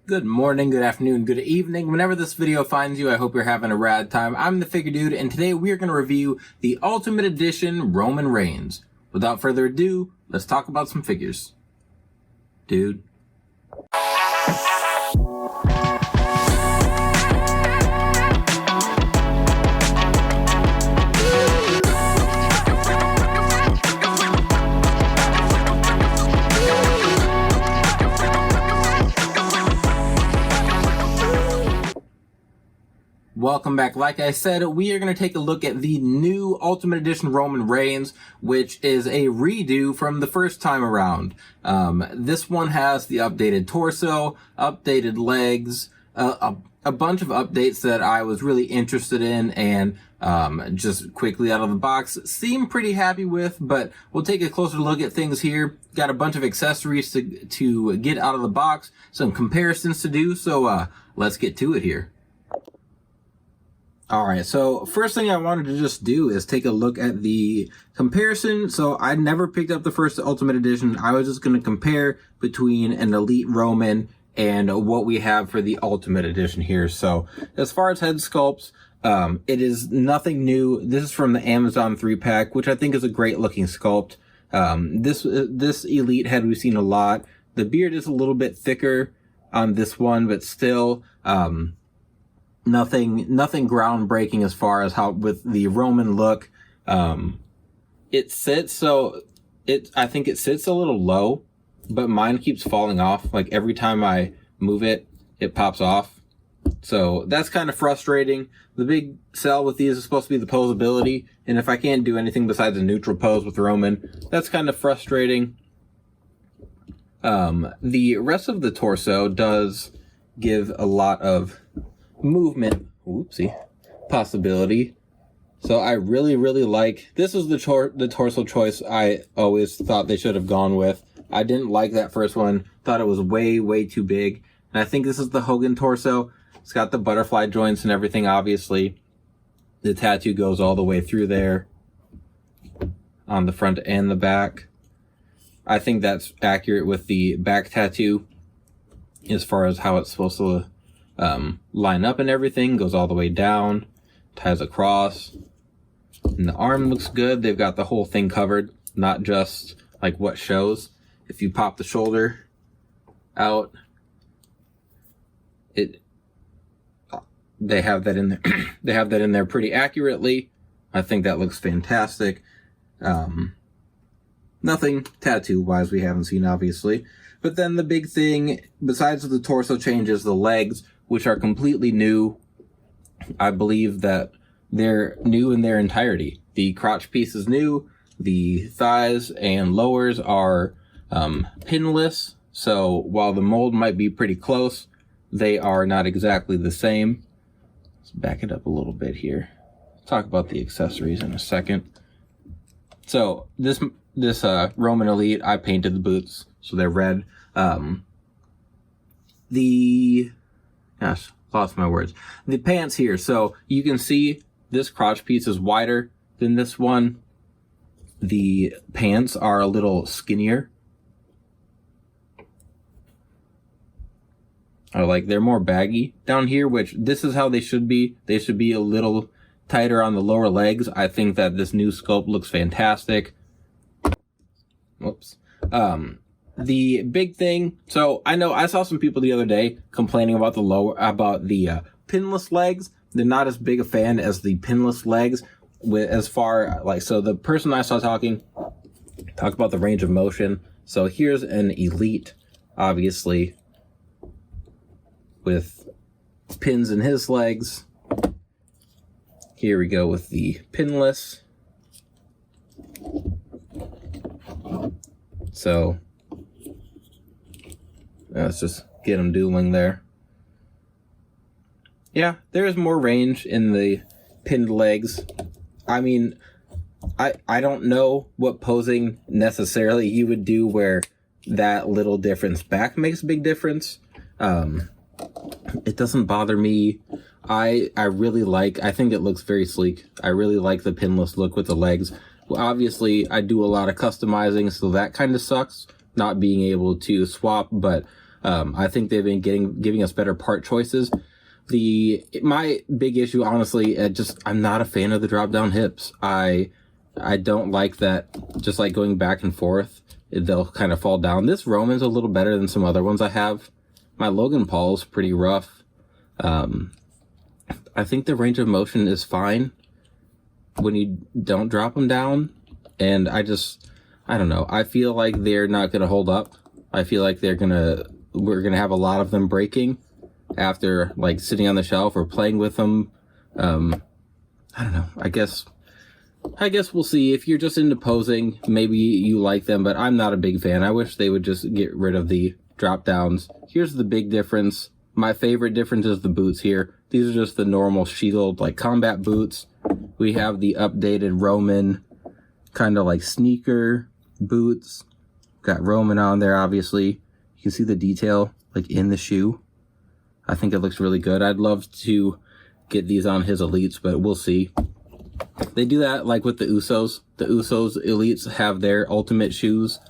Good morning, good afternoon, good evening. Whenever this video finds you, I hope you're having a rad time. I'm the Figure Dude, and today we are going to review the Ultimate Edition Roman Reigns. Without further ado, let's talk about some figures. Dude. Welcome back. Like I said, we are going to take a look at the new Ultimate Edition Roman Reigns, which is a redo from the first time around. This one has the updated torso, updated legs, a bunch of updates that I was really interested in and just quickly out of the box seem pretty happy with, but we'll take a closer look at things here. Got a bunch of accessories to get out of the box, some comparisons to do, so let's get to it here. Alright, so first thing I wanted to just do is take a look at the comparison. So I never picked up the first Ultimate Edition. I was just going to compare between an Elite Roman and what we have for the Ultimate Edition here. So as far as head sculpts, it is nothing new. This is from the Amazon 3-pack, which I think is a great looking sculpt. This Elite head we've seen a lot. The beard is a little bit thicker on this one, but still, nothing groundbreaking as far as how with the Roman look. It sits, so I think it sits a little low, but mine keeps falling off. Like every time I move it, it pops off. So that's kind of frustrating. The big sell with these is supposed to be the posability, and if I can't do anything besides a neutral pose with Roman, that's kind of frustrating. The rest of the torso does give a lot of movement, possibility. So I really like, this is the torso choice I always thought they should have gone with. I didn't like that first one, thought it was way too big. And I think this is the Hogan torso. It's got the butterfly joints and everything, obviously. The tattoo goes all the way through there on the front and the back. I think that's accurate with the back tattoo as far as how it's supposed to line up and everything. Goes all the way down, ties across, and the arm looks good. They've got the whole thing covered, not just like what shows. If you pop the shoulder out, they have that in there. They have that in there pretty accurately. I think that looks fantastic. Nothing tattoo wise we haven't seen, obviously. But then the big thing, besides the torso changes, the legs, which are completely new. I believe that they're new in their entirety. The crotch piece is new. The thighs and lowers are pinless. So while the mold might be pretty close, they are not exactly the same. Let's back it up a little bit here. Talk about the accessories in a second. So this Roman Elite, I painted the boots, so they're red. Lost my words. The pants here, so you can see this crotch piece is wider than this one. The pants are a little skinnier. They're more baggy down here, which this is how they should be. They should be a little tighter on the lower legs. I think that this new sculpt looks fantastic. Whoops. The big thing, so I know I saw some people the other day complaining about the pinless legs. They're not as big a fan as the pinless legs so the person I saw talk about the range of motion. So here's an Elite, obviously, with pins in his legs. Here we go with the pinless. So let's just get them dueling there. Yeah, there is more range in the pinned legs. I mean, I don't know what posing necessarily you would do where that little difference back makes a big difference. It doesn't bother me. I think it looks very sleek. I really like the pinless look with the legs. Well, obviously, I do a lot of customizing, so that kind of sucks, not being able to swap, but I think they've been giving us better part choices. My big issue, honestly, I'm not a fan of the drop down hips. I don't like that. Just like going back and forth, they'll kind of fall down. This Roman's a little better than some other ones I have. My Logan Paul's pretty rough. I think the range of motion is fine when you don't drop them down. And I don't know. I feel like they're not going to hold up. I feel like we're going to have a lot of them breaking after like sitting on the shelf or playing with them. I don't know. I guess we'll see. If you're just into posing, maybe you like them, but I'm not a big fan. I wish they would just get rid of the drop downs. Here's the big difference. My favorite difference is the boots here. These are just the normal shield, like combat boots. We have the updated Roman kind of like sneaker boots. Got Roman on there, obviously. You can see the detail like in the shoe. I think it looks really good. I'd love to get these on his elites, but we'll see. They do that like with the Usos. The Usos elites have their ultimate shoes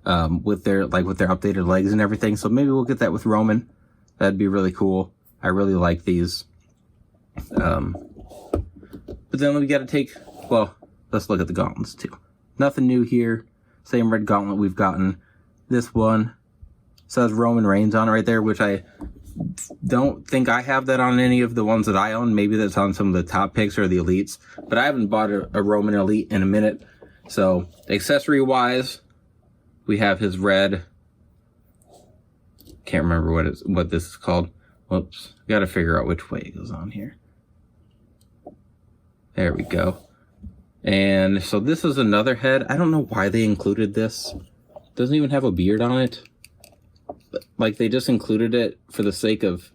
with their updated legs and everything. So maybe we'll get that with Roman. That'd be really cool. I really like these. But then we got to let's look at the gauntlets too. Nothing new here. Same red gauntlet we've gotten. This one says Roman Reigns on it right there, which I don't think I have that on any of the ones that I own. Maybe that's on some of the top picks or the elites, but I haven't bought a Roman elite in a minute. So accessory wise, we have his red. Can't remember what this is called. Whoops. Got to figure out which way it goes on here. There we go. And so this is another head. I don't know why they included this. Doesn't even have a beard on it. Like, they just included it for the sake of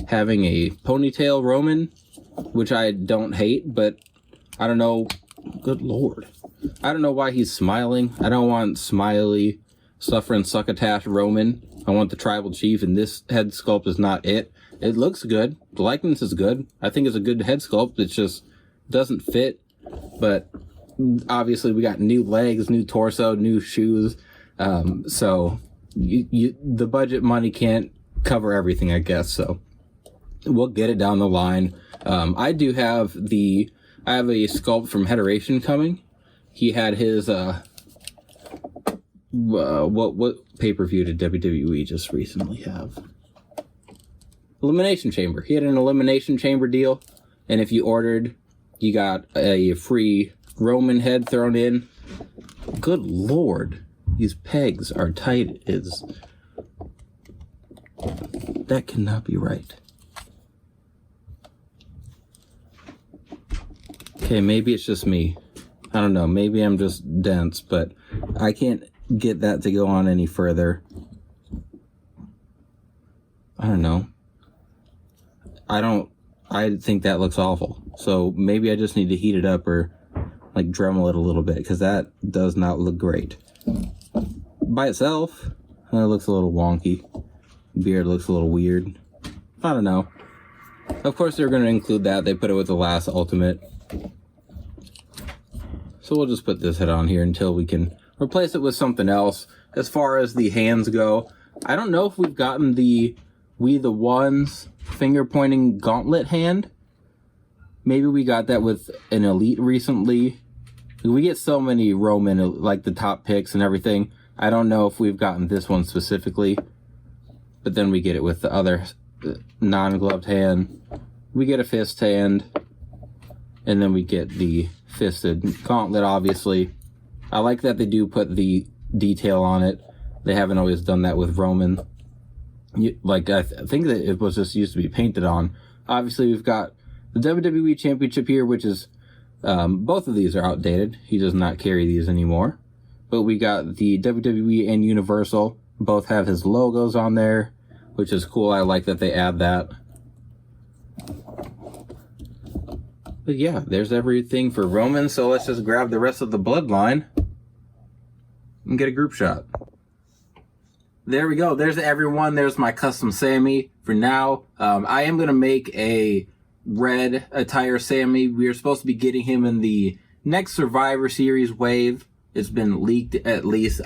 having a ponytail Roman, which I don't hate, but I don't know. Good Lord. I don't know why he's smiling. I don't want smiley, suffering succotash Roman. I want the tribal chief, and this head sculpt is not it. It looks good. The likeness is good. I think it's a good head sculpt. It just doesn't fit. But obviously we got new legs, new torso, new shoes. So the budget money can't cover everything, I guess. So we'll get it down the line. I have a sculpt from Hederation coming. He had his, what pay-per-view did WWE just recently have? Elimination Chamber. He had an Elimination Chamber deal. And if you ordered, you got a free Roman head thrown in. Good Lord. These pegs are tight as... That cannot be right. Okay, maybe it's just me. I don't know. Maybe I'm just dense, but I can't get that to go on any further. I don't know. I think that looks awful. So maybe I just need to heat it up or like Dremel it a little bit, because that does not look great. By itself, it looks a little wonky. Beard looks a little weird. I don't know. Of course they're going to include that. They put it with the last Ultimate. So we'll just put this head on here until we can replace it with something else. As far as the hands go, I don't know if we've gotten the We the Ones finger pointing gauntlet hand. Maybe we got that with an elite recently. We get so many Roman, like the top picks and everything. I don't know if we've gotten this one specifically, but then we get it with the other non-gloved hand. We get a fist hand, and then we get the fisted gauntlet, obviously. I like that they do put the detail on it. They haven't always done that with Roman. I think that it was just used to be painted on. Obviously, we've got the WWE Championship here, which is, both of these are outdated. He does not carry these anymore. But we got the WWE and Universal. Both have his logos on there, which is cool. I like that they add that. But yeah, there's everything for Roman. So let's just grab the rest of the Bloodline and get a group shot. There we go. There's everyone. There's my custom Sammy for now. I am going to make a red attire Sammy. We are supposed to be getting him in the next Survivor Series wave. It's been leaked at least.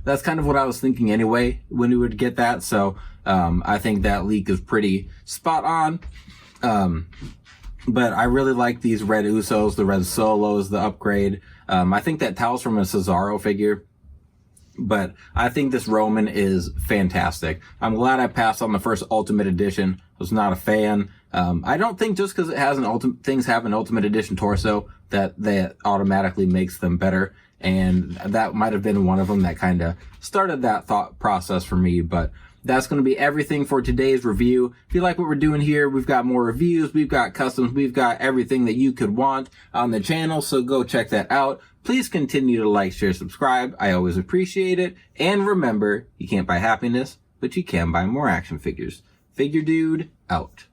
That's kind of what I was thinking anyway when we would get that. So I think that leak is pretty spot on. But I really like these red Usos, the red Solos, the upgrade. I think that Tao's from a Cesaro figure. But I think this Roman is fantastic. I'm glad I passed on the first Ultimate Edition. I was not a fan. I don't think just because it has things have an Ultimate Edition torso that automatically makes them better. And that might have been one of them that kind of started that thought process for me. But that's going to be everything for today's review. If you like what we're doing here, we've got more reviews, we've got customs, we've got everything that you could want on the channel, so go check that out. Please continue to like, share, subscribe. I always appreciate it. And remember, you can't buy happiness, but you can buy more action figures. Figure Dude, out.